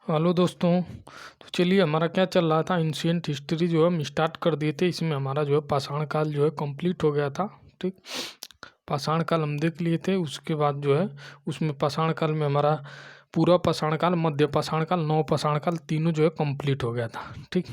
Hello दोस्तों। तो चलिए, हमारा क्या चल रहा था, एंशियंट हिस्ट्री जो है हम स्टार्ट कर दिए थे। इसमें हमारा जो है पाषाण काल जो है कंप्लीट हो गया था। ठीक, पाषाण काल हम देख लिए थे। उसके बाद जो है उसमें पाषाण काल में हमारा पूरा पाषाण काल, मध्य पाषाण काल, नव पाषाण काल तीनों जो है कंप्लीट हो गया था। ठीक,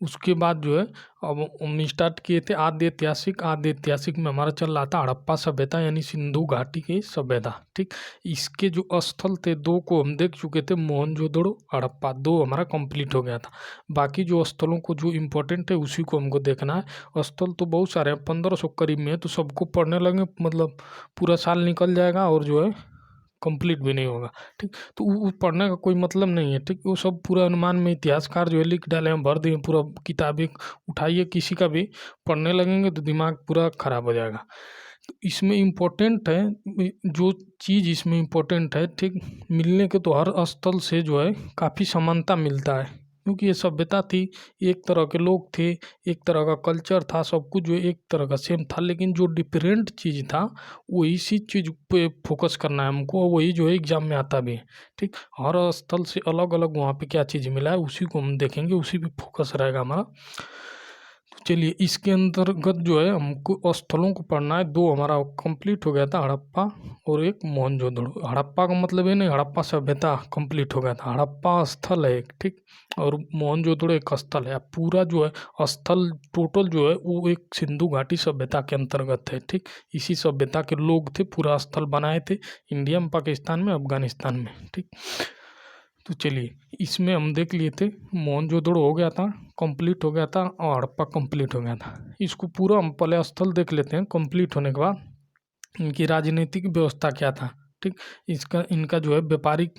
उसके बाद जो है अब हम स्टार्ट किए थे आद्य ऐतिहासिक। आद्य ऐतिहासिक में हमारा चल रहा था हड़प्पा सभ्यता यानी सिंधु घाटी की सभ्यता। ठीक, इसके जो स्थल थे दो को हम देख चुके थे, मोहनजोदड़ो, हड़प्पा, दो हमारा कंप्लीट हो गया था। बाकी जो स्थलों को जो इम्पोर्टेंट है उसी को हमको देखना है। स्थल तो बहुत सारे हैं, 1500 करीब में है, तो सबको पढ़ने लगे मतलब पूरा साल निकल जाएगा और जो है कंप्लीट भी नहीं होगा। ठीक, तो वो पढ़ने का कोई मतलब नहीं है। ठीक, वो सब पूरा अनुमान में इतिहासकार जो है लिख डाले हैं, भर दिए पूरा। किताबें उठाइए किसी का भी, पढ़ने लगेंगे तो दिमाग पूरा खराब हो जाएगा। तो इसमें इम्पोर्टेंट है, जो चीज़ इसमें इम्पोर्टेंट है, ठीक, मिलने के तो हर स्थल से जो है काफ़ी समानता मिलता है, क्योंकि ये सभ्यता थी, एक तरह के लोग थे, एक तरह का कल्चर था, सब कुछ जो एक तरह का सेम था। लेकिन जो डिफरेंट चीज़ था वो इसी चीज़ पे फोकस करना है हमको, वही जो है एग्जाम में आता भी है। ठीक, हर स्थल से अलग अलग वहाँ पे क्या चीज़ मिला है उसी को हम देखेंगे, उसी पे फोकस रहेगा हमारा। तो चलिए, इसके अंतर्गत जो है हमको स्थलों को पढ़ना है। दो हमारा कंप्लीट हो गया था, हड़प्पा और एक मोहनजोदड़ो। हड़प्पा का मतलब ये नहीं हड़प्पा सभ्यता कंप्लीट हो गया था, हड़प्पा स्थल है एक। ठीक, और मोहनजोदड़ो एक स्थल है। पूरा जो है स्थल टोटल जो है वो एक सिंधु घाटी सभ्यता के अंतर्गत है। ठीक, इसी सभ्यता के लोग थे, पूरा स्थल बनाए थे इंडिया में, पाकिस्तान में, अफगानिस्तान में। ठीक, तो चलिए, इसमें हम देख लिए थे मोहनजोदड़ो हो गया था, कंप्लीट हो गया था, और हड़प्पा कंप्लीट हो गया था। इसको पूरा हम पहले स्थल देख लेते हैं। कंप्लीट होने के बाद इनकी राजनीतिक व्यवस्था क्या था। ठीक, इनका जो है व्यापारिक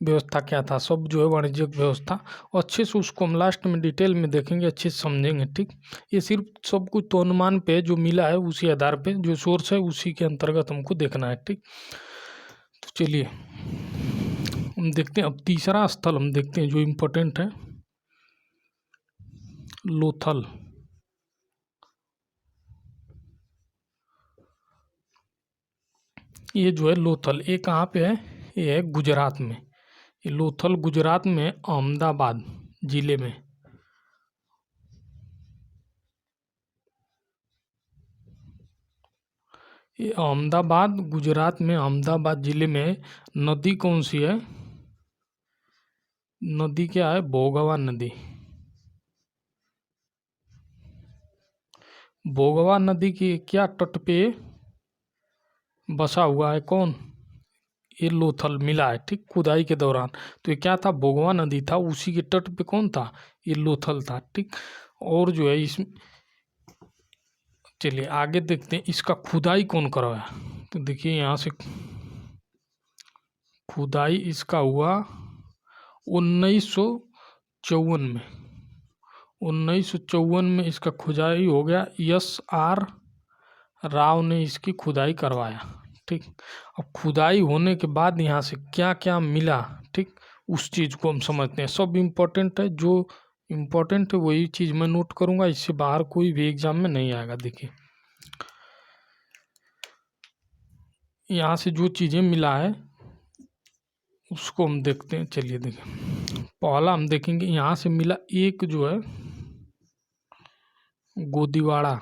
व्यवस्था क्या था, सब जो है वाणिज्यिक व्यवस्था अच्छे से, उसको हम लास्ट में डिटेल में देखेंगे, अच्छे से समझेंगे। ठीक, ये सिर्फ सब कुछ तो अनुमान पे जो मिला है उसी आधार पे, जो सोर्स है उसी के अंतर्गत हमको देखना है। ठीक, तो चलिए हम देखते हैं। अब तीसरा स्थल हम देखते हैं जो इम्पोर्टेंट है, लोथल। ये जो है लोथल, ये कहाँ पे है, ये है गुजरात में। ये लोथल गुजरात में अहमदाबाद जिले में। ये अहमदाबाद गुजरात में, अहमदाबाद जिले में। नदी कौन सी है, नदी क्या है, भोगवा नदी। भोगवा नदी की क्या तट पे बसा हुआ है, कौन, ये लोथल मिला है। ठीक, खुदाई के दौरान तो ये क्या था, भोगवा नदी था, उसी के तट पे कौन था, ये लोथल था। ठीक, और जो है इस, चलिए आगे देखते हैं इसका खुदाई कौन करवाया। तो देखिए यहाँ से खुदाई इसका हुआ 1954 में। 1954 में इसका खुदाई हो गया, SR राव ने इसकी खुदाई करवाया। ठीक, अब खुदाई होने के बाद यहाँ से क्या क्या मिला, ठीक, उस चीज़ को हम समझते हैं। सब इम्पोर्टेंट है, जो इम्पोर्टेंट है वही चीज़ मैं नोट करूँगा, इससे बाहर कोई भी एग्जाम में नहीं आएगा। देखिए यहाँ से जो चीज़ें मिला है उसको हम देखते हैं। चलिए देखिए, पहला हम देखेंगे यहाँ से मिला एक जो है गोदीवाड़ा।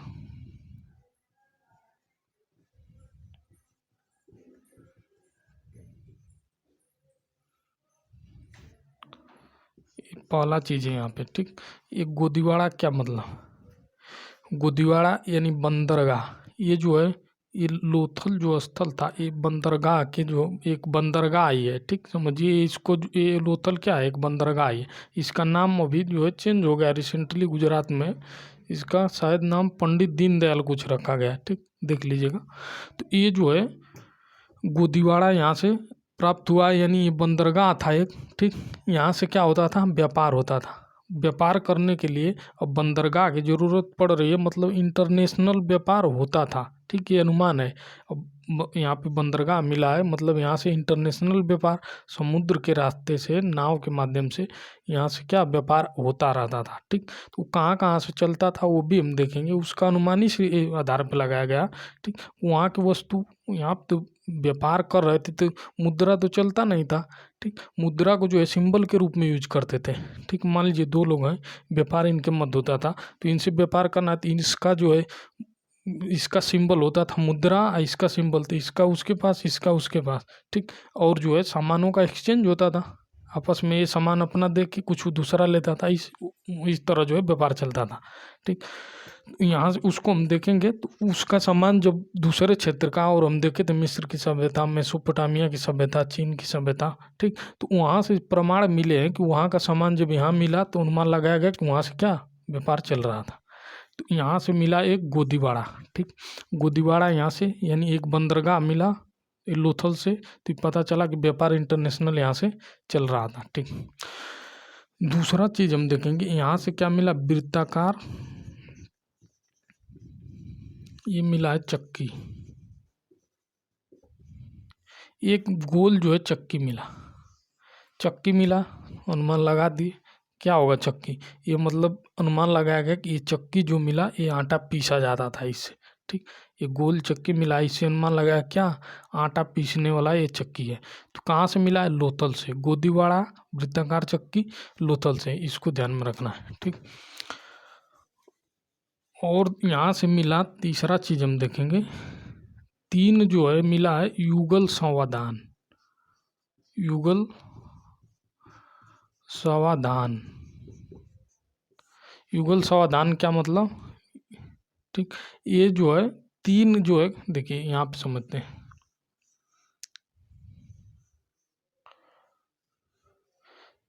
पहला चीज़ है यहाँ पे। ठीक, एक गोदीवाड़ा क्या मतलब, गोदीवाड़ा यानी बंदरगाह। ये जो है ये लोथल जो स्थल था, ये बंदरगाह के जो एक बंदरगाह ही है। ठीक, समझिए इसको, ये लोथल क्या है, एक बंदरगाह ही है। इसका नाम अभी जो है चेंज हो गया रिसेंटली गुजरात में, इसका शायद नाम पंडित दीनदयाल कुछ रखा गया है। ठीक, देख लीजिएगा। तो ये जो है गोदीवाड़ा यहाँ से प्राप्त हुआ, यानी ये बंदरगाह था एक। ठीक, यहाँ से क्या होता था, व्यापार होता था। व्यापार करने के लिए अब बंदरगाह की ज़रूरत पड़ रही है, मतलब इंटरनेशनल व्यापार होता था। ठीक, ये अनुमान है। अब यहाँ पे बंदरगाह मिला है, मतलब यहाँ से इंटरनेशनल व्यापार, समुद्र के रास्ते से, नाव के माध्यम से यहाँ से क्या व्यापार होता रहता था। ठीक, तो कहाँ कहाँ से चलता था वो भी हम देखेंगे, उसका अनुमानी से आधार पर लगाया गया। ठीक, वहाँ की वस्तु यहाँ तो व्यापार कर रहे थे तो मुद्रा तो चलता नहीं था, ठीक। मुद्रा को जो है सिंबल के रूप में यूज करते थे, ठीक। मान लीजिए दो लोग हैं, व्यापार इनके मध्य होता था, तो इनसे व्यापार करना, तो इसका जो है इसका सिंबल होता था मुद्रा, इसका सिंबल तो इसका उसके पास, इसका उसके पास, ठीक। और जो है सामानों का एक्सचेंज होता था आपस में, ये सामान अपना दे के कुछ दूसरा लेता था, इस तरह जो है व्यापार चलता था, ठीक। यहाँ से उसको हम देखेंगे तो उसका सामान जब दूसरे क्षेत्र का, और हम देखें तो मिस्र की सभ्यता, मेसोपोटामिया की सभ्यता, चीन की सभ्यता, ठीक। तो वहाँ से प्रमाण मिले हैं कि वहाँ का सामान जब यहाँ मिला तो अनुमान लगाया गया कि वहाँ से क्या व्यापार चल रहा था। तो यहाँ से मिला एक गोदीवाड़ा, ठीक। गोदीवाड़ा यहाँ से, यानी एक बंदरगाह मिला लोथल से, तो पता चला कि व्यापार इंटरनेशनल यहाँ से चल रहा था, ठीक। दूसरा चीज हम देखेंगे, यहाँ से क्या मिला, वृत्ताकार, ये मिला है चक्की, एक गोल जो है चक्की मिला, चक्की मिला, अनुमान लगा दिए क्या होगा चक्की, ये मतलब अनुमान लगाया गया कि ये चक्की जो मिला ये आटा पीसा जाता था इससे, ठीक। ये गोल चक्की मिला, इससे अनुमान लगाया क्या, आटा पीसने वाला ये चक्की है। तो कहाँ से मिला है, लोथल से। गोदीवाड़ा वृत्ताकार चक्की लोथल से, इसको ध्यान में रखना है, ठीक। और यहाँ से मिला तीसरा चीज हम देखेंगे, तीन जो है मिला है युगल समाधान, युगल समाधान, युगल समाधान क्या मतलब, ठीक। ये जो है तीन जो है, देखिए यहाँ पे समझते हैं,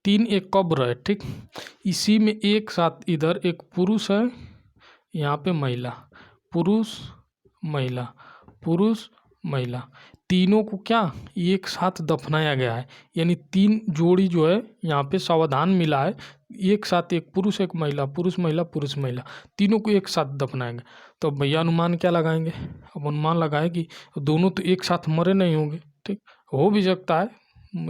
तीन एक कब्र है, ठीक। इसी में एक साथ इधर एक पुरुष है, यहाँ पे महिला, पुरुष महिला, पुरुष महिला, तीनों को क्या एक साथ दफनाया गया है, यानी तीन जोड़ी जो है यहाँ पे सावधान मिला है, एक साथ, एक पुरुष एक महिला, पुरुष महिला पुरुष महिला, तीनों को एक साथ दफनाया गया। तो भैया अनुमान क्या लगाएंगे, अब अनुमान लगाए कि दोनों तो एक साथ मरे नहीं होंगे, ठीक। हो भी सकता है,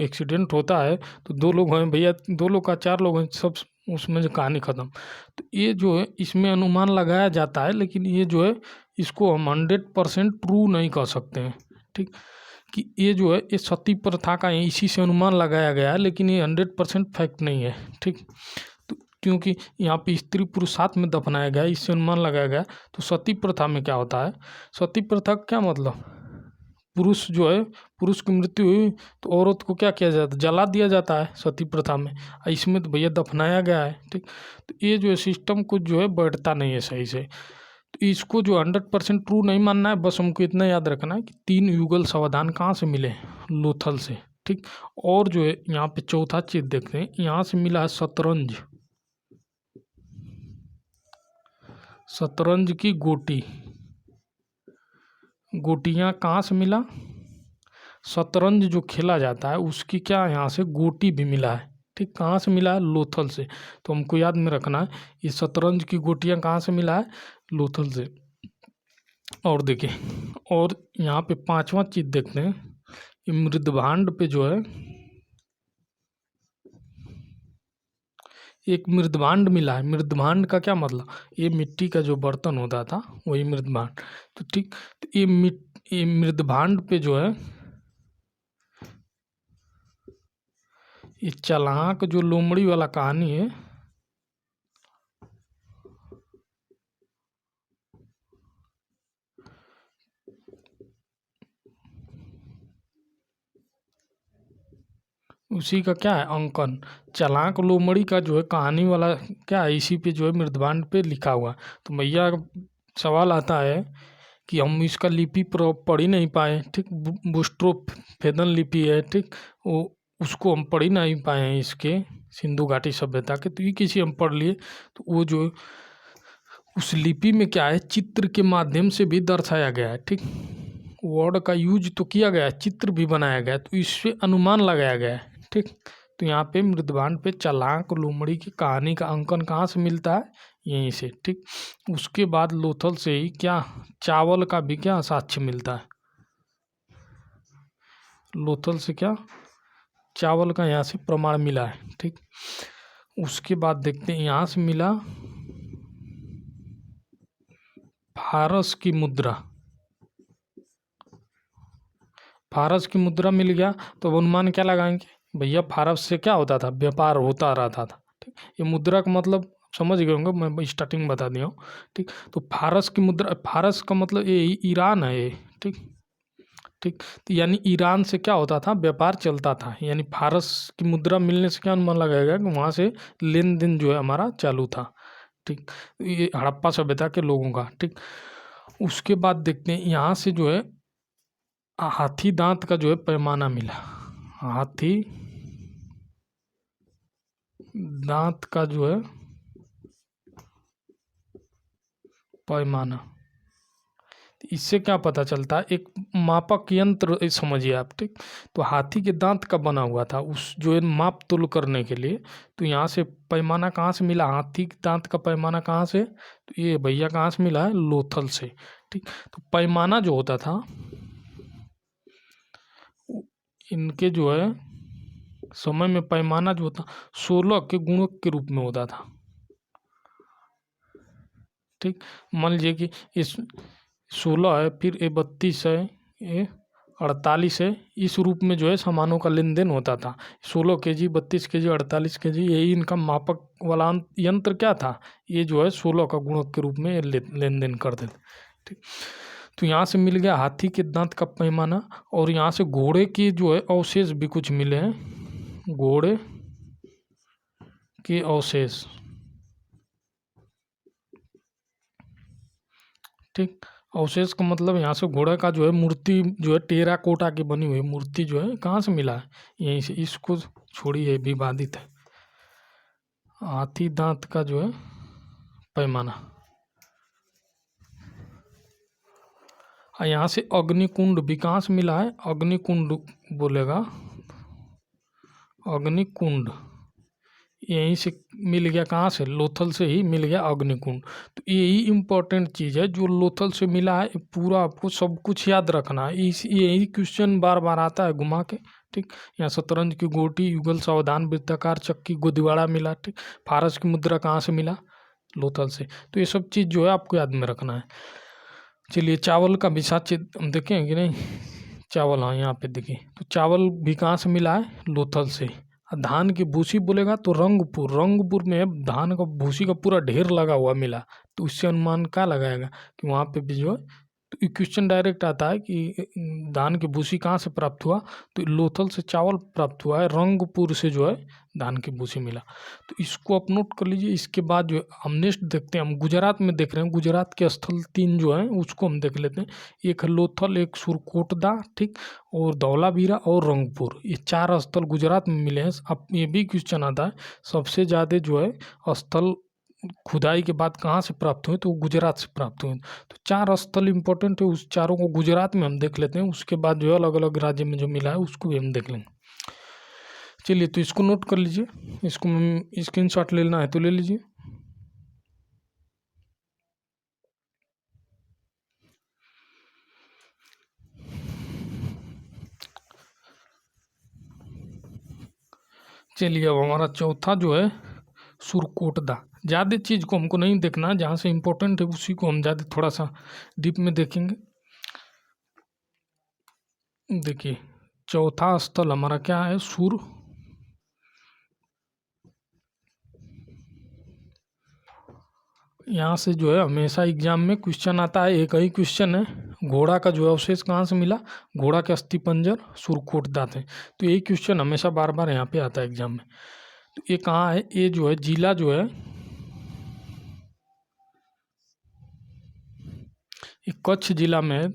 एक्सीडेंट होता है तो दो लोग हैं भैया, दो लोग का चार लोग हैं, सब उसमें जो कहानी ख़त्म। तो ये जो है इसमें अनुमान लगाया जाता है, लेकिन ये जो है इसको हम 100% ट्रू नहीं कह सकते हैं, ठीक। कि ये जो है ये सती प्रथा का है, इसी से अनुमान लगाया गया है, लेकिन ये 100% फैक्ट नहीं है, ठीक। तो क्योंकि यहाँ पे स्त्री पुरुष साथ में दफनाया गया है, इससे अनुमान लगाया गया। तो सती प्रथा में क्या होता है, सती प्रथा क्या मतलब, पुरुष जो है, पुरुष की मृत्यु हुई तो औरत को क्या किया जाता है, जला दिया जाता है सती प्रथा में, इसमें तो भैया दफनाया गया है, ठीक। तो ये जो है सिस्टम कुछ जो है बैठता नहीं है सही से, तो इसको जो 100% ट्रू नहीं मानना है, बस हमको इतना याद रखना है कि तीन युगल समाधान कहाँ से मिले, लोथल से, ठीक। और जो है यहाँ पे चौथा चीज देखते हैं, यहाँ से मिला है शतरंज, शतरंज की गोटी, गोटियाँ कहाँ से मिला, शतरंज जो खेला जाता है उसकी क्या यहाँ से गोटी भी मिला है, ठीक। कहाँ से मिला है, लोथल से। तो हमको याद में रखना है ये शतरंज की गोटियाँ कहाँ से मिला है, लोथल से। और देखिए, और यहाँ पे पांचवा चीज देखते हैं, ये मृदभांड पे जो है एक मृदभांड मिला है। मृदभांड का क्या मतलब, ये मिट्टी का जो बर्तन होता था वही मृदभांड, तो ठीक। तो ये मृदभांड पे जो है ये चालाक जो लोमड़ी वाला कहानी है, उसी का क्या है अंकन, चालाक लोमड़ी का जो है कहानी वाला क्या है, इसी पे जो है मृदभांड पे लिखा हुआ। तो भैया सवाल आता है कि हम इसका लिपि पढ़ ही नहीं पाए, ठीक। बुस्ट्रोफेदन लिपि है, ठीक। वो उसको हम पढ़ ही नहीं पाए हैं इसके सिंधु घाटी सभ्यता के, तो ये किसी हम पढ़ लिए। तो वो जो उस लिपि में क्या है, चित्र के माध्यम से भी दर्शाया गया है, ठीक। वर्ड का यूज तो किया गया है, चित्र भी बनाया गया है, तो इससे अनुमान लगाया गया है, ठीक। तो यहाँ पे मृदभांड पे चालाक लोमड़ी की कहानी का अंकन कहाँ से मिलता है, यहीं से, ठीक। उसके बाद लोथल से ही क्या चावल का भी क्या साक्ष्य मिलता है, लोथल से क्या चावल का यहाँ से प्रमाण मिला है, ठीक। उसके बाद देखते हैं यहाँ से मिला फारस की मुद्रा, फारस की मुद्रा मिल गया तो अब अनुमान क्या लगाएंगे भैया, फारस से क्या होता था, व्यापार होता रहता था। ठीक, ये मुद्रा का मतलब समझ गए होंगे, मैं स्टार्टिंग में बता दिया हूँ। ठीक, तो फारस की मुद्रा, फारस का मतलब ये ईरान है ये। ठीक ठीक, तो यानी ईरान से क्या होता था, व्यापार चलता था, यानी फारस की मुद्रा मिलने से क्या अनुमान लगाएगा कि वहाँ से लेन देन जो है हमारा चालू था। ठीक, ये हड़प्पा सभ्यता के लोगों का। ठीक, उसके बाद देखते हैं यहाँ से जो है हाथी दांत का जो है पैमाना मिला, हाथी दांत का जो है पैमाना, इससे क्या पता चलता है, एक मापक यंत्र समझिए आप। ठीक, तो हाथी के दांत का बना हुआ था उस जो है माप तुल करने के लिए। तो यहाँ से पैमाना कहाँ से मिला, हाथी के दांत का पैमाना कहाँ से, तो ये भैया कहाँ से मिला है, लोथल से। ठीक, तो पैमाना जो होता था इनके जो है समय में, पैमाना जो होता 16 के गुणक के रूप में होता था। ठीक, मान लीजिए कि इस 16 है, फिर ये 32 है, ये 48 है, इस रूप में जो है सामानों का लेन देन होता था। 16 केजी, 32 केजी, 48 केजी, यही इनका मापक वाला यंत्र क्या था, ये जो है 16 का गुणक के रूप में लेन देन करते थे। ठीक, तो यहाँ से मिल गया हाथी के दांत का पैमाना, और यहाँ से घोड़े के जो है अवशेष भी कुछ मिले हैं, घोड़े के अवशेष। ठीक, अवशेष का मतलब यहाँ से घोड़े का जो है मूर्ति जो है टेराकोटा की बनी हुई मूर्ति जो है कहाँ से मिला है, यहीं से। इसको छोड़िए, विवादित है। हाथी दांत का जो है पैमाना, यहाँ से अग्निकुंड भी कहाँ से मिला है, अग्निकुंड बोलेगा, अग्निकुंड यहीं से मिल गया, कहाँ से, लोथल से ही मिल गया अग्निकुंड। तो यही इम्पोर्टेंट चीज़ है जो लोथल से मिला है, पूरा आपको सब कुछ याद रखना है। इस यही क्वेश्चन बार बार आता है घुमा के। ठीक, यहाँ शतरंज की गोटी, युगल, सावधान, वृत्ताकार, चक्की, गोदवाड़ा मिला। ठीक, फारस की मुद्रा कहाँ से मिला, लोथल से। तो ये सब चीज़ जो है आपको याद में रखना है। चलिए चावल का भी साथ हम देखें कि नहीं, चावल, हाँ यहाँ पे देखिए, तो चावल भी कहाँ से मिला है, लोथल से। धान की भूसी बोलेगा तो रंगपुर, रंगपुर में धान का भूसी का पूरा ढेर लगा हुआ मिला। तो उससे अनुमान क्या लगाएगा कि वहाँ पे भी जो है, तो क्वेश्चन डायरेक्ट आता है कि धान की भूसी कहाँ से प्राप्त हुआ, तो लोथल से चावल प्राप्त हुआ है, रंगपुर से जो है धान की भूसी मिला। तो इसको आप नोट कर लीजिए। इसके बाद जो हम नेक्स्ट देखते हैं, हम गुजरात में देख रहे हैं, गुजरात के स्थल 3 जो हैं उसको हम देख लेते हैं। एक है लोथल, एक सुरकोटदा, ठीक, और धौलावीरा और रंगपुर, ये 4 स्थल गुजरात में मिले हैं। अब ये भी क्वेश्चन आता है सबसे ज़्यादा जो है स्थल खुदाई के बाद कहाँ से प्राप्त हुए, तो गुजरात से प्राप्त हुए। तो 4 स्थल इंपॉर्टेंट है, उस चारों को गुजरात में हम देख लेते हैं। उसके बाद जो है अलग अलग राज्य में जो मिला है उसको भी हम देख लेंगे। चलिए, तो इसको नोट कर लीजिए, इसको स्क्रीनशॉट लेना है तो ले लीजिए। चलिए, अब हमारा चौथा जो है सुरकोटदा। ज़्यादा चीज़ को हमको नहीं देखना, जहाँ से इम्पोर्टेंट है उसी को हम ज़्यादा थोड़ा सा डीप में देखेंगे। देखिए, चौथा स्थल हमारा क्या है, सुर, यहाँ से जो है हमेशा एग्जाम में क्वेश्चन आता है, एक ही क्वेश्चन है, घोड़ा का जो है अवशेष कहाँ से मिला, घोड़ा के अस्थि पंजर सुरकोटदा थे। तो यही क्वेश्चन हमेशा बार बार यहाँ पे आता है एग्जाम में। तो ये कहाँ है, ये जो है जिला जो है, ये कच्छ जिला में है,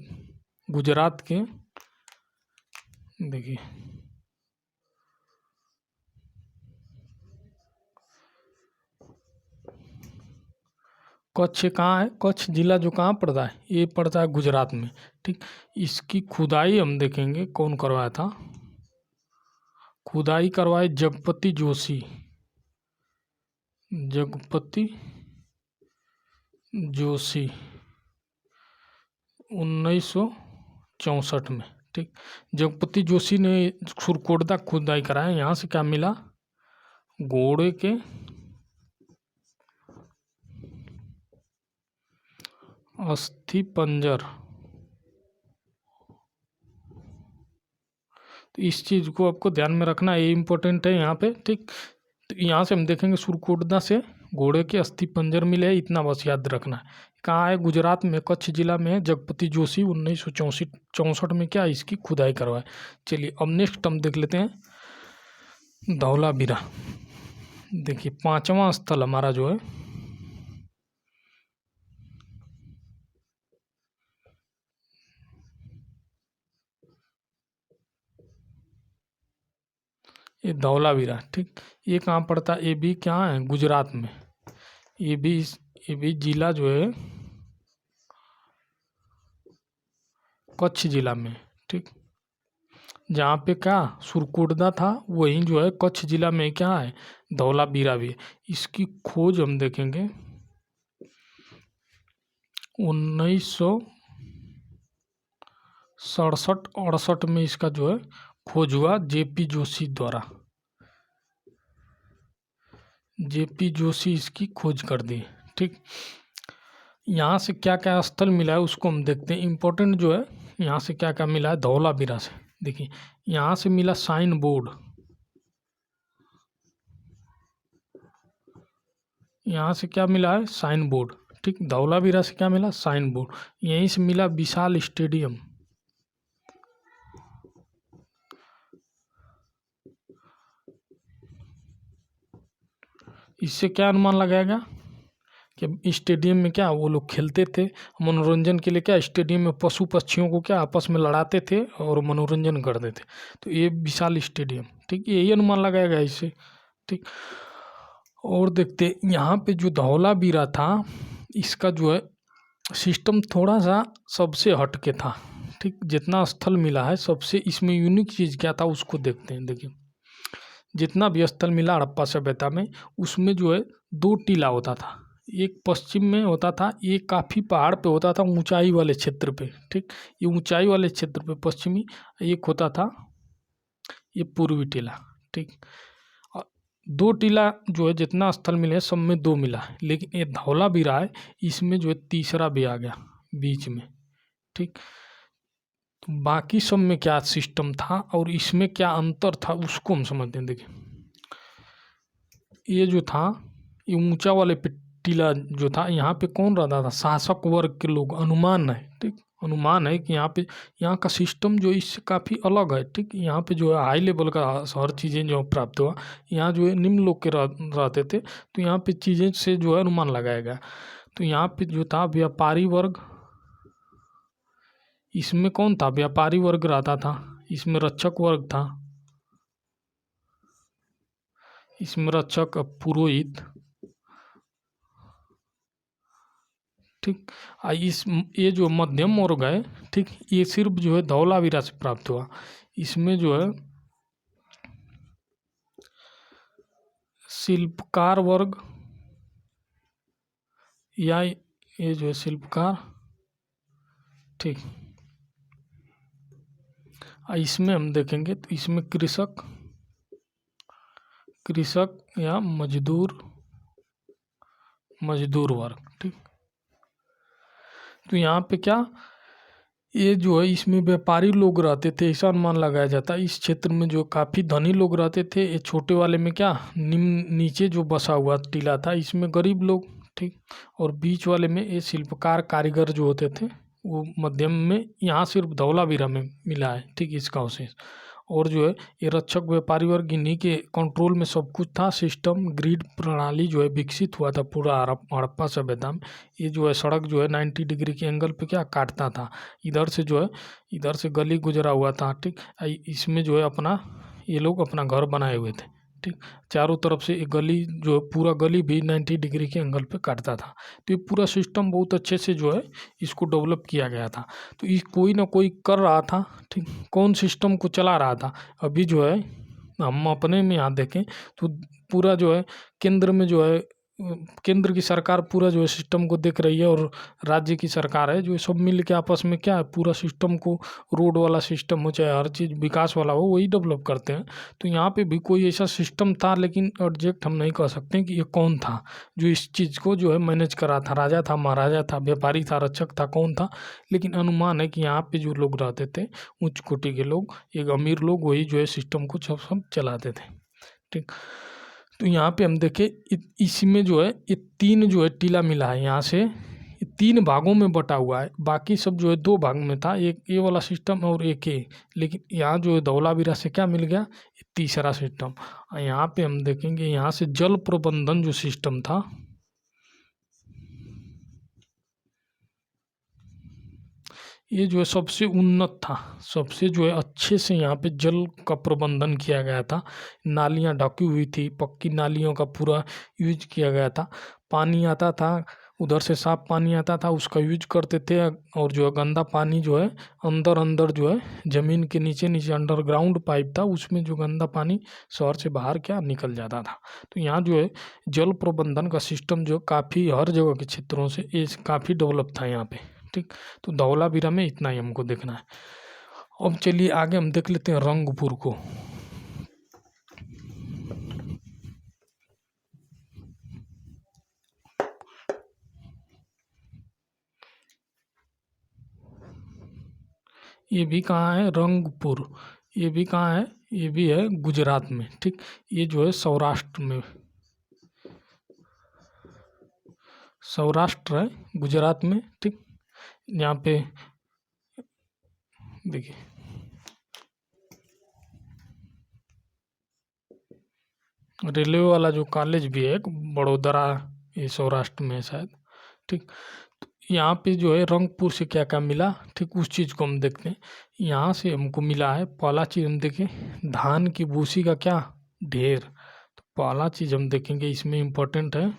गुजरात के। देखिए, कच्छ कहाँ है, कच्छ जिला जो कहाँ पड़ता है, ये पड़ता है गुजरात में। ठीक, इसकी खुदाई हम देखेंगे कौन करवाया था, खुदाई करवाए जगपति जोशी, जगपति जोशी 1964 में। ठीक, जगपति जोशी ने सुरकोटदा खुदाई कराया। यहाँ से क्या मिला, घोड़े के अस्थि पंजर, तो इस चीज़ को आपको ध्यान में रखना, ये इम्पोर्टेंट है यहाँ पे, ठीक। तो यहाँ से हम देखेंगे सुरकोटदा से घोड़े के अस्थि पंजर मिले हैं, इतना बस याद रखना है। कहाँ है? गुजरात में, कच्छ जिला में है। जगपति जोशी 1964 में क्या इसकी खुदाई करवाए। चलिए अब नेक्स्ट हम देख लेते हैं धौलावीरा। देखिए 5वां स्थल हमारा जो है ये धौलावीरा, ठीक। ये कहाँ पड़ता है? ये भी क्या है? गुजरात में। ये भी जिला जो है कच्छ जिला में, ठीक। जहाँ पे क्या सुरकोटदा था वहीं जो है कच्छ जिला में क्या है? धौलावीरा भी है। इसकी खोज हम देखेंगे 1967-68 में इसका जो है खोज हुआ जेपी जोशी द्वारा। जेपी जोशी इसकी खोज कर दी, ठीक। यहाँ से क्या क्या स्थल मिला है उसको हम देखते हैं। इम्पोर्टेंट जो है यहाँ से क्या क्या मिला है धौलावीरा से। देखिए यहाँ से मिला साइन बोर्ड, यहाँ से क्या मिला है? साइन बोर्ड, ठीक। धौलावीरा से क्या मिला? Sign board. यहीं से मिला विशाल स्टेडियम। इससे क्या अनुमान लगाएगा कि स्टेडियम में क्या वो लोग खेलते थे मनोरंजन के लिए, क्या स्टेडियम में पशु पक्षियों को क्या आपस में लड़ाते थे और मनोरंजन करते थे। तो ये विशाल स्टेडियम, ठीक, यही अनुमान लगाएगा इससे, ठीक। और देखते यहाँ पे जो धौलावीरा था इसका जो है सिस्टम थोड़ा सा सबसे हट के था, ठीक। जितना स्थल मिला है सबसे इसमें यूनिक चीज़ क्या था उसको देखते हैं। देखिए जितना भी स्थल मिला हड़प्पा सभ्यता में उसमें जो है 2 टीला होता था। एक पश्चिम में होता था, एक काफ़ी पहाड़ पे होता था ऊंचाई वाले क्षेत्र पे, ठीक। ये ऊंचाई वाले क्षेत्र पे पश्चिमी, एक होता था ये पूर्वी टीला, ठीक। 2 टीला जो है जितना स्थल मिले सब में 2 मिला है, लेकिन ये धौलावीरा है इसमें जो है तीसरा भी आ गया बीच में, ठीक। तो बाकी सब में क्या सिस्टम था और इसमें क्या अंतर था उसको हम समझते हैं। देखिए ये जो था ये ऊंचा वाले पे टीला जो था यहाँ पे कौन रहता था? शासक वर्ग के लोग। अनुमान है, ठीक। अनुमान है कि यहाँ पे यहाँ का सिस्टम जो इससे काफ़ी अलग है, ठीक। यहाँ पे जो है हाई लेवल का हर चीज़ें जो प्राप्त हुआ, यहाँ जो है निम्न लोग के रहते थे। तो यहाँ पे चीज़ें से जो है अनुमान लगाएगा। तो यहाँ पे जो था व्यापारी वर्ग, इसमें कौन था? व्यापारी वर्ग रहता था। इसमें रक्षक वर्ग था, इसमें रक्षक पुरोहित, ठीक। ये जो मध्यम वर्ग है, ठीक, ये सिर्फ जो है धौलावीरा से प्राप्त हुआ। इसमें जो है शिल्पकार वर्ग या ये जो है शिल्पकार, ठीक। इसमें हम देखेंगे तो इसमें कृषक या मजदूर वर्ग, ठीक। तो यहाँ पे क्या ये जो है इसमें व्यापारी लोग रहते थे, ऐसा अनुमान लगाया जाता है। इस क्षेत्र में जो काफ़ी धनी लोग रहते थे। ये छोटे वाले में क्या नीचे जो बसा हुआ टीला था इसमें गरीब लोग, ठीक। और बीच वाले में ये शिल्पकार कारीगर जो होते थे वो मध्यम में। यहाँ सिर्फ धौलावीरा में मिला है, ठीक, इसका अवशेष। और जो है ये रक्षक व्यापारी वर्ग इन्हीं के कंट्रोल में सब कुछ था। सिस्टम ग्रिड प्रणाली जो है विकसित हुआ था पूरा हड़प्पा सभ्यता में। ये जो है सड़क जो है 90 डिग्री के एंगल पे क्या काटता था। इधर से जो है इधर से गली गुजरा हुआ था, ठीक। इसमें जो है अपना ये लोग अपना घर बनाए हुए थे, ठीक। चारों तरफ से एक गली जो पूरा गली भी 90 डिग्री के एंगल पे काटता था। तो ये पूरा सिस्टम बहुत अच्छे से जो है इसको डेवलप किया गया था। तो ये कोई ना कोई कर रहा था, ठीक। कौन सिस्टम को चला रहा था? अभी जो है हम अपने में यहाँ देखें तो पूरा जो है केंद्र में जो है केंद्र की सरकार पूरा जो है सिस्टम को देख रही है, और राज्य की सरकार है जो सब मिल के आपस में क्या है, पूरा सिस्टम को, रोड वाला सिस्टम हो चाहे हर चीज़ विकास वाला हो, वही डेवलप करते हैं। तो यहाँ पे भी कोई ऐसा सिस्टम था, लेकिन एग्जैक्ट हम नहीं कह सकते कि ये कौन था जो इस चीज़ को जो है मैनेज करा था। राजा था, महाराजा था, व्यापारी था, रक्षक था, कौन था? लेकिन अनुमान है कि यहाँ पे जो लोग रहते थे, उच्च कोटि के लोग, एक अमीर लोग, वही जो है सिस्टम को सब चलाते थे। ठीक। तो यहाँ पे हम देखें इसमें जो है ये 3 जो है टीला मिला है, यहाँ से ये 3 भागों में बटा हुआ है। बाकी सब जो है 2 भाग में था, एक ये वाला सिस्टम और एक ये। लेकिन यहाँ जो है धौलावीरा से क्या मिल गया, ये तीसरा सिस्टम। यहाँ पे हम देखेंगे यहाँ से जल प्रबंधन जो सिस्टम था, ये जो है सबसे उन्नत था, सबसे जो है अच्छे से यहाँ पे जल का प्रबंधन किया गया था। नालियाँ ढकी हुई थी, पक्की नालियों का पूरा यूज किया गया था। पानी आता था उधर से, साफ पानी आता था, उसका यूज करते थे। और जो है गंदा पानी जो है अंदर अंदर जो है ज़मीन के नीचे नीचे अंडरग्राउंड पाइप था, उसमें जो गंदा पानी शहर से बाहर क्या निकल जाता था। तो यहाँ जो है जल प्रबंधन का सिस्टम जो काफ़ी हर जगह के क्षेत्रों से ये काफ़ी डेवलप था यहाँ पे। ठीक। तो धौलावीरा में इतना ही हमको देखना है। अब चलिए आगे हम देख लेते हैं रंगपुर को। ये भी कहाँ है, रंगपुर। ये भी कहाँ है, ये भी है गुजरात में। ठीक। ये जो है सौराष्ट्र में, सौराष्ट्र है गुजरात में। ठीक। यहाँ पे देखिए रेलवे वाला जो कॉलेज भी है बड़ोदरा, ये सौराष्ट्र में है शायद। ठीक। तो यहाँ पे जो है रंगपुर से क्या क्या मिला, ठीक, उस चीज़ को हम देखते हैं। यहाँ से हमको मिला है पहला चीज़, हम देखें धान की भूसी का क्या ढेर। तो पहला चीज़ हम देखेंगे इसमें इम्पोर्टेंट है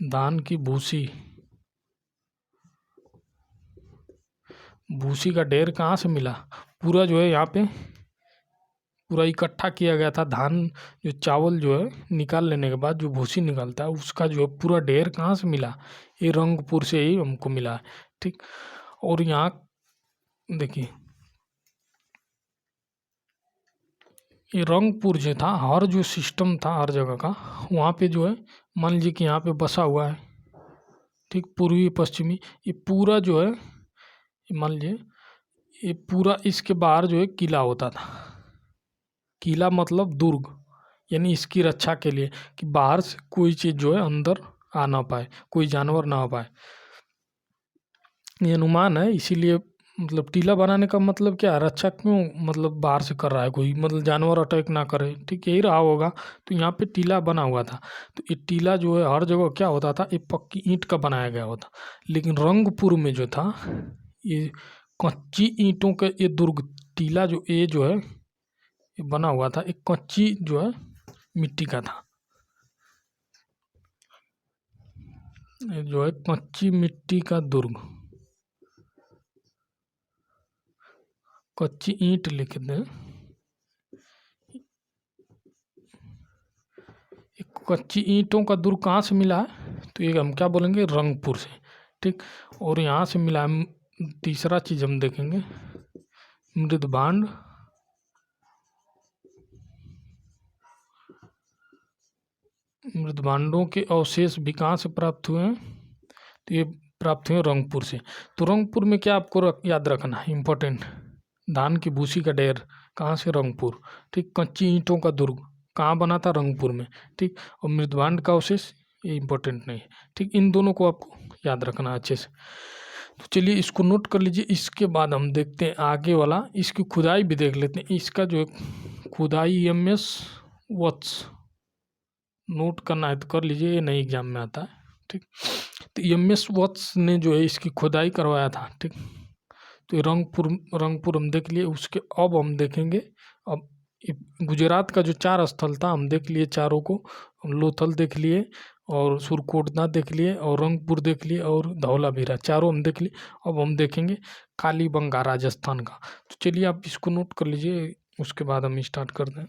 धान की भूसी। भूसी का ढेर कहाँ से मिला, पूरा जो है यहाँ पे पूरा इकट्ठा किया गया था। धान जो चावल जो है निकाल लेने के बाद जो भूसी निकलता है, उसका जो है पूरा ढेर कहाँ से मिला, ये रंगपुर से ही हमको मिला है। ठीक। और यहाँ देखिए ये रंगपुर जो था, हर जो सिस्टम था हर जगह का, वहाँ पे जो है मान लीजिए कि यहाँ पे बसा हुआ है। ठीक। पूर्वी पश्चिमी ये पूरा जो है मान लीजिए ये पूरा, इसके बाहर जो है किला होता था। किला मतलब दुर्ग, यानी इसकी रक्षा के लिए कि बाहर से कोई चीज़ जो है अंदर आ ना पाए, कोई जानवर ना आ पाए। ये अनुमान है, इसीलिए मतलब टीला बनाने का मतलब क्या है, रक्षा क्यों मतलब बाहर से कर रहा है कोई, मतलब जानवर अटैक ना करे। ठीक, यही रहा होगा। तो यहाँ पे टीला बना हुआ था। तो ये टीला जो है हर जगह क्या होता था, ये पक्की ईंट का बनाया गया होता। लेकिन रंगपुर में जो था ये कच्ची ईंटों का ये दुर्ग, टीला जो ये जो है ये बना हुआ था, एक कच्ची जो है मिट्टी का था। ये जो है कच्ची मिट्टी का दुर्ग, कच्ची ईंट लिख दें, कच्ची ईंटों का दुर्ग कहाँ से मिला है, तो ये हम क्या बोलेंगे, रंगपुर से। ठीक। और यहाँ से मिला है तीसरा चीज़ हम देखेंगे मृदभांड। मृदभांडों के अवशेष भी कहाँ से प्राप्त हुए हैं, तो ये प्राप्त हुए रंगपुर से। तो रंगपुर में क्या आपको याद रखना है इम्पोर्टेंट, धान की भूसी का ढेर कहाँ से, रंगपुर। ठीक। कच्ची ईंटों का दुर्ग कहाँ बना था, रंगपुर में। ठीक। और मृदभांड का अवशेष ये इम्पोर्टेंट नहीं है। ठीक। इन दोनों को आपको याद रखना है अच्छे से। तो चलिए इसको नोट कर लीजिए। इसके बाद हम देखते हैं आगे वाला, इसकी खुदाई भी देख लेते हैं। इसका जो खुदाई EMS वत्स नोट करना है तो कर लीजिए, ये नई एग्जाम में आता है। ठीक। तो EMS वत्स ने जो है इसकी खुदाई करवाया था। ठीक। तो रंगपुर हम देख लिए। उसके अब हम देखेंगे, अब गुजरात का जो 4 स्थल था हम देख लिए, चारों को। हम लोथल देख लिए और सुरकोटना देख लिए और रंगपुर देख लिए और धौलावीरा, चारों हम देख लिए। अब हम देखेंगे कालीबंगा राजस्थान का। तो चलिए आप इसको नोट कर लीजिए, उसके बाद हम स्टार्ट करते हैं।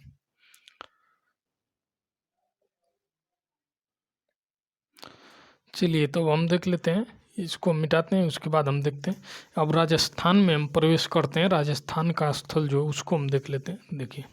चलिए तो हम देख लेते हैं, इसको मिटाते हैं, उसके बाद हम देखते हैं। अब राजस्थान में हम प्रवेश करते हैं, राजस्थान का स्थल जो है उसको हम देख लेते हैं।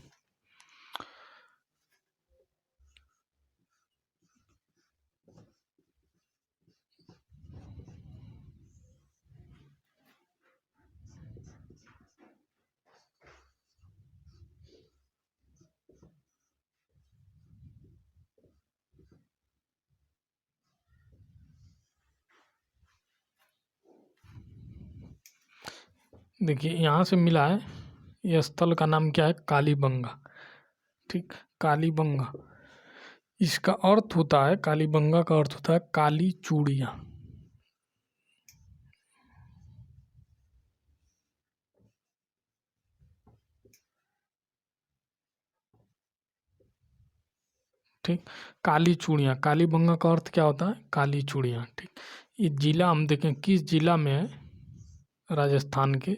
देखिए यहाँ से मिला है, यह स्थल का नाम क्या है, कालीबंगा। ठीक, कालीबंगा, इसका अर्थ होता है, कालीबंगा का अर्थ होता है काली चूड़ियाँ। ठीक, काली चूड़ियाँ, कालीबंगा का अर्थ क्या होता है, काली चूड़ियाँ। ठीक, ये जिला हम देखें किस जिला में है, राजस्थान के,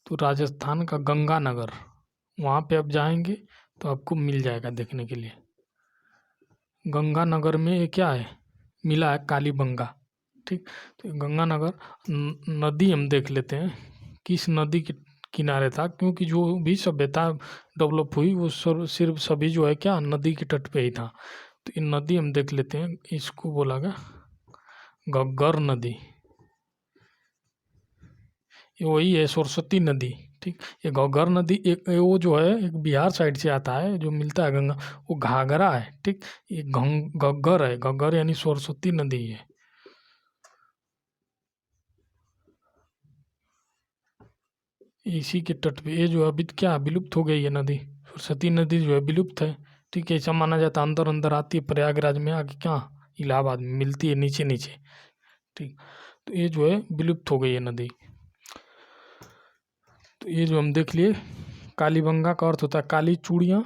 तो राजस्थान का गंगानगर, वहाँ पे आप जाएंगे तो आपको मिल जाएगा देखने के लिए। गंगानगर में ये क्या है, मिला है कालीबंगा। ठीक, तो गंगानगर नदी हम देख लेते हैं, किस नदी के किनारे था, क्योंकि जो भी सभ्यता डेवलप हुई वो सिर्फ सभी जो है क्या, नदी के तट पे ही था। तो ये नदी हम देख लेते हैं, इसको बोला गया घग्गर नदी, ये वही है सरस्वती नदी। ठीक, ये घग्गर नदी एक वो जो है एक बिहार साइड से आता है, जो मिलता है गंगा, वो घाघरा है। ठीक, ये घग्गर है, घग्गर यानी सरस्वती नदी है। इसी के तट पे ये जो है अभी क्या विलुप्त हो गई है नदी, सरस्वती नदी जो है विलुप्त है। ठीक है, ऐसा माना जाता है अंदर अंदर आती है प्रयागराज में आके, क्या इलाहाबाद में मिलती है नीचे नीचे। ठीक, तो ये जो है विलुप्त हो गई है नदी। तो ये जो हम देख लिए, कालीबंगा का अर्थ होता है काली चूड़ियाँ।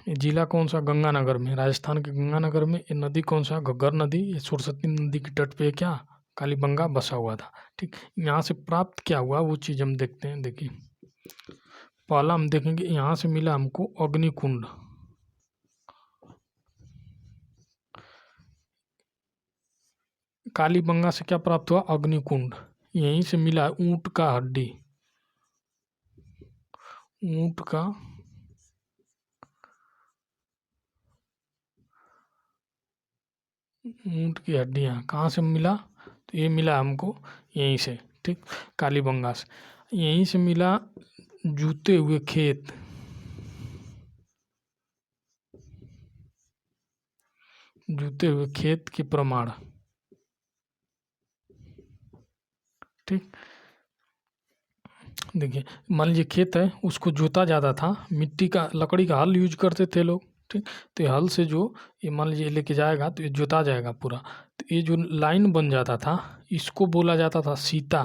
ये जिला कौन सा, गंगानगर में, राजस्थान के गंगानगर में। ये नदी कौन सा, घग्गर नदी, ये सरस्वती नदी के तट पे क्या कालीबंगा बसा हुआ था। ठीक, यहाँ से प्राप्त क्या हुआ वो चीज़ हम देखते हैं। देखिए पहला हम देखेंगे, यहाँ से मिला हमको अग्निकुंड। कालीबंगा से क्या प्राप्त हुआ, अग्निकुंड। यहीं से मिला ऊंट का हड्डी, ऊंट का ऊंट की हड्डियाँ कहाँ से मिला, तो ये मिला हमको यहीं से। ठीक, कालीबंगा से। यहीं से मिला जूते हुए खेत, जूते हुए खेत के प्रमाण। ठीक, देखिए मान लीजिए खेत है, उसको जोता जाता था, मिट्टी का लकड़ी का हल यूज करते थे लोग। ठीक, तो ये हल से जो ये मान लीजिए लेके जाएगा तो ये जोता जाएगा पूरा, तो ये जो लाइन बन जाता था इसको बोला जाता था सीता।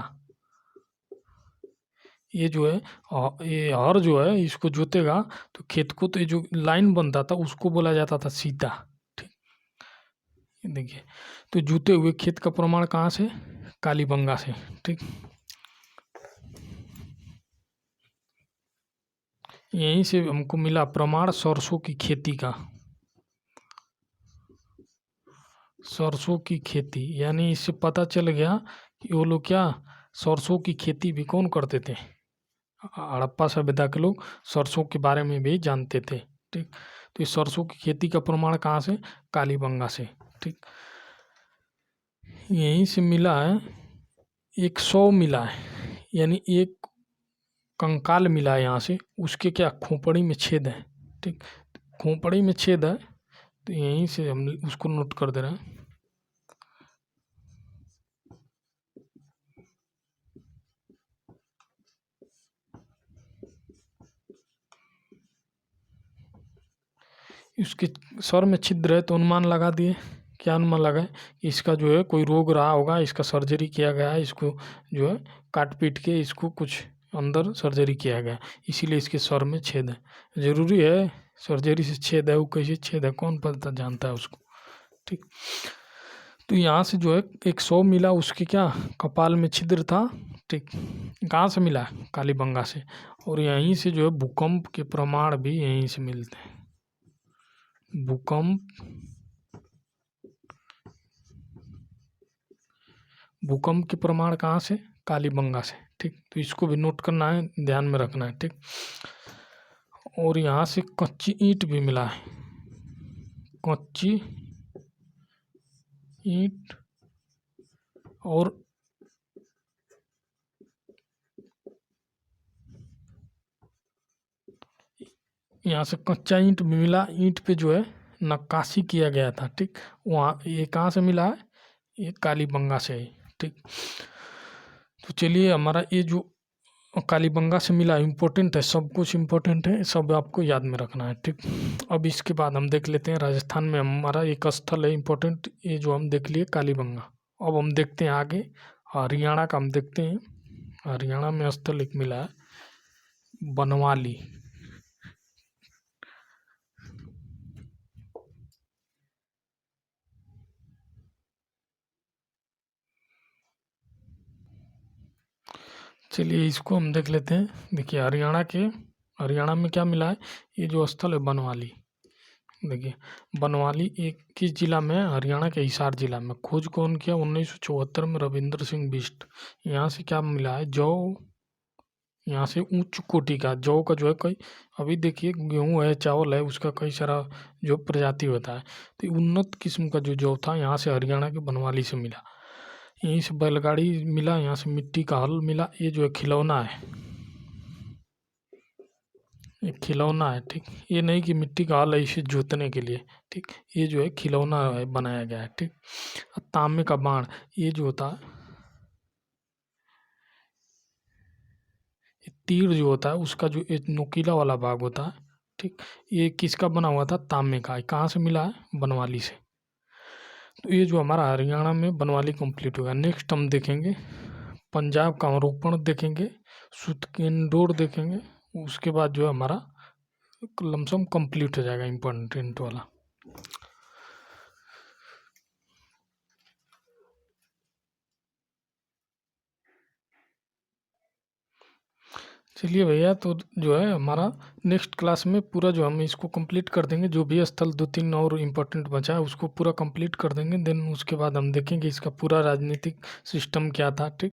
ये जो है ये हर जो है इसको जोतेगा तो खेत को, तो ये जो लाइन बनता था उसको बोला जाता था सीता। ठीक, देखिए तो जूते हुए खेत का प्रमाण कहाँ से, कालीबंगा से। ठीक, यहीं से हमको मिला प्रमाण सरसों की खेती का, सरसों की खेती, यानी इससे पता चल गया कि वो लोग क्या सरसों की खेती भी कौन करते थे, हड़प्पा सभ्यता के लोग सरसों के बारे में भी जानते थे। ठीक, तो इस सरसों की खेती का प्रमाण कहाँ से, कालीबंगा से। ठीक, यहीं से मिला है 100 मिला है, यानी एक कंकाल मिला है यहाँ से, उसके क्या खोपड़ी में छेद है। ठीक, खोपड़ी में छेद है, तो यहीं से हम उसको नोट कर दे रहे हैं। उसके सर में छिद्र है तो अनुमान लगा दिए, क्या अनुमान लगाए, इसका जो है कोई रोग रहा होगा, इसका सर्जरी किया गया है, इसको जो है काट पीट के इसको कुछ अंदर सर्जरी किया गया, इसीलिए इसके सर में छेद है। ज़रूरी है सर्जरी से छेद है, वो कैसे छेद है कौन पता जानता है उसको। ठीक, तो यहाँ से जो है 100 मिला, उसके क्या कपाल में छिद्र था। ठीक, कहाँ से मिला, कालीबंगा से। और यहीं से जो है भूकंप के प्रमाण भी यहीं से मिलते हैं, भूकंप भूकंप के प्रमाण कहाँ से? कालीबंगा से। ठीक, तो इसको भी नोट करना है, ध्यान में रखना है। ठीक, और यहाँ से कच्ची ईंट भी मिला है, कच्ची ईंट, और यहाँ से कच्चा ईंट भी मिला। ईंट पे जो है नक्काशी किया गया था। ठीक, वहाँ ये कहाँ से मिला है? ये कालीबंगा से है। ठीक, तो चलिए हमारा ये जो कालीबंगा से मिला इम्पोर्टेंट है, सब कुछ इम्पोर्टेंट है, सब आपको याद में रखना है। ठीक, अब इसके बाद हम देख लेते हैं राजस्थान में हमारा एक स्थल है इम्पोर्टेंट, ये जो हम देख लिए कालीबंगा। अब हम देखते हैं आगे हरियाणा का, हम देखते हैं हरियाणा में स्थल एक मिला है बनवाली। चलिए इसको हम देख लेते हैं। देखिए हरियाणा में क्या मिला है? ये जो स्थल है बनवाली। देखिए बनवाली एक किस जिला में है? हरियाणा के हिसार जिला में। खोज कौन किया? 1974 में रविंद्र सिंह बिष्ट। यहाँ से क्या मिला है? जौ। यहाँ से उच्च कोटि का जौ का जो है कई, अभी देखिए गेहूँ है, चावल है, उसका कई सारा जो प्रजाति होता है, तो उन्नत किस्म का जो जौ था यहाँ से हरियाणा के बनवाली से मिला। यहीं से बैलगाड़ी मिला, यहाँ से मिट्टी का हल मिला। ये जो है खिलौना है, ये खिलौना है। ठीक, ये नहीं कि मिट्टी का हल है इसे जोतने के लिए। ठीक, ये जो है खिलौना है, बनाया गया है। ठीक, तांबे का बाण, ये जो होता है, ये तीर जो होता है उसका जो एक नुकीला वाला भाग होता है। ठीक, ये किसका बना हुआ था? तांबे का। कहाँ से मिला है? बनवाली से। तो ये जो हमारा हरियाणा में बनवाली कंप्लीट होगा। नेक्स्ट हम देखेंगे पंजाब का रोपण देखेंगे, सुतकेंदोर देखेंगे, उसके बाद जो है हमारा लमसम कंप्लीट हो जाएगा इम्पोर्टेंट वाला। चलिए भैया, तो जो है हमारा नेक्स्ट क्लास में पूरा जो हम इसको कंप्लीट कर देंगे। जो भी स्थल 2-3 और इम्पोर्टेंट बचा है उसको पूरा कंप्लीट कर देंगे। देन उसके बाद हम देखेंगे इसका पूरा राजनीतिक सिस्टम क्या था। ठीक।